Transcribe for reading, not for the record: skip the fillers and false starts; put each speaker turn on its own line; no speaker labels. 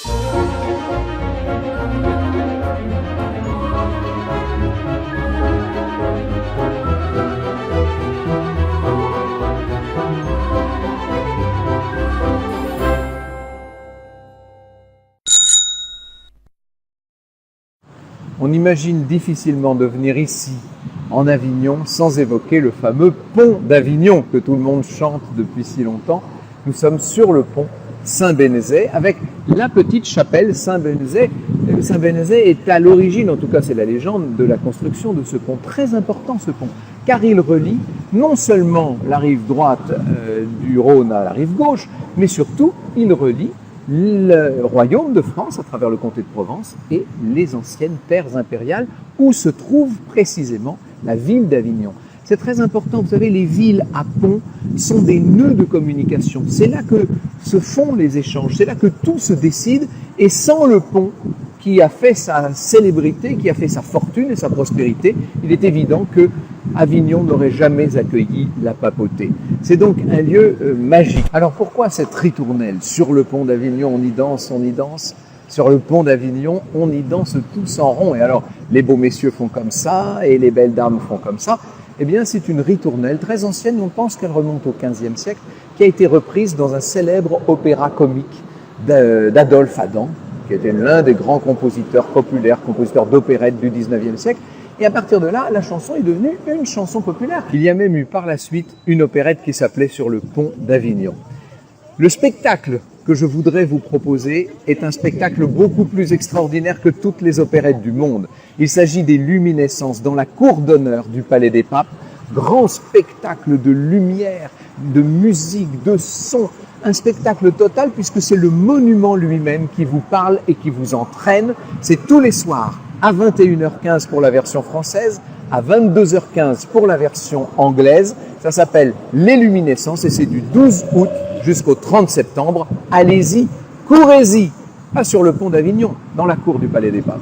On imagine difficilement de venir ici, en Avignon, sans évoquer le fameux pont d'Avignon que tout le monde chante depuis si longtemps. Nous sommes sur le pont Saint-Bénézet avec la petite chapelle Saint-Bénézet. Saint-Bénézet est à l'origine, en tout cas c'est la légende, de la construction de ce pont. Très important ce pont, car il relie non seulement la rive droite du Rhône à la rive gauche, mais surtout il relie le royaume de France à travers le comté de Provence et les anciennes terres impériales où se trouve précisément la ville d'Avignon. C'est très important, vous savez, les villes à pont sont des nœuds de communication. C'est là que se font les échanges, c'est là que tout se décide et sans le pont qui a fait sa célébrité, qui a fait sa fortune et sa prospérité, il est évident que Avignon n'aurait jamais accueilli la papauté. C'est donc un lieu magique. Alors pourquoi cette ritournelle? Sur le pont d'Avignon, on y danse, on y danse. Sur le pont d'Avignon, on y danse tous en rond. Et alors, les beaux messieurs font comme ça et les belles dames font comme ça. Eh bien, c'est une ritournelle très ancienne, on pense qu'elle remonte au XVe siècle, qui a été reprise dans un célèbre opéra comique d'Adolphe Adam, qui était l'un des grands compositeurs populaires, compositeurs d'opérette du XIXe siècle. Et à partir de là, la chanson est devenue une chanson populaire. Il y a même eu par la suite une opérette qui s'appelait Sur le pont d'Avignon. Le spectacle que je voudrais vous proposer est un spectacle beaucoup plus extraordinaire que toutes les opérettes du monde. Il s'agit des luminescences dans la cour d'honneur du Palais des Papes. Grand spectacle de lumière, de musique, de son. Un spectacle total puisque c'est le monument lui-même qui vous parle et qui vous entraîne. C'est tous les soirs à 21h15 pour la version française, à 22h15 pour la version anglaise. Ça s'appelle Les Luminescences et c'est du 12 août jusqu'au 30 septembre. Allez-y, courez-y, pas sur le pont d'Avignon, dans la cour du Palais des Papes.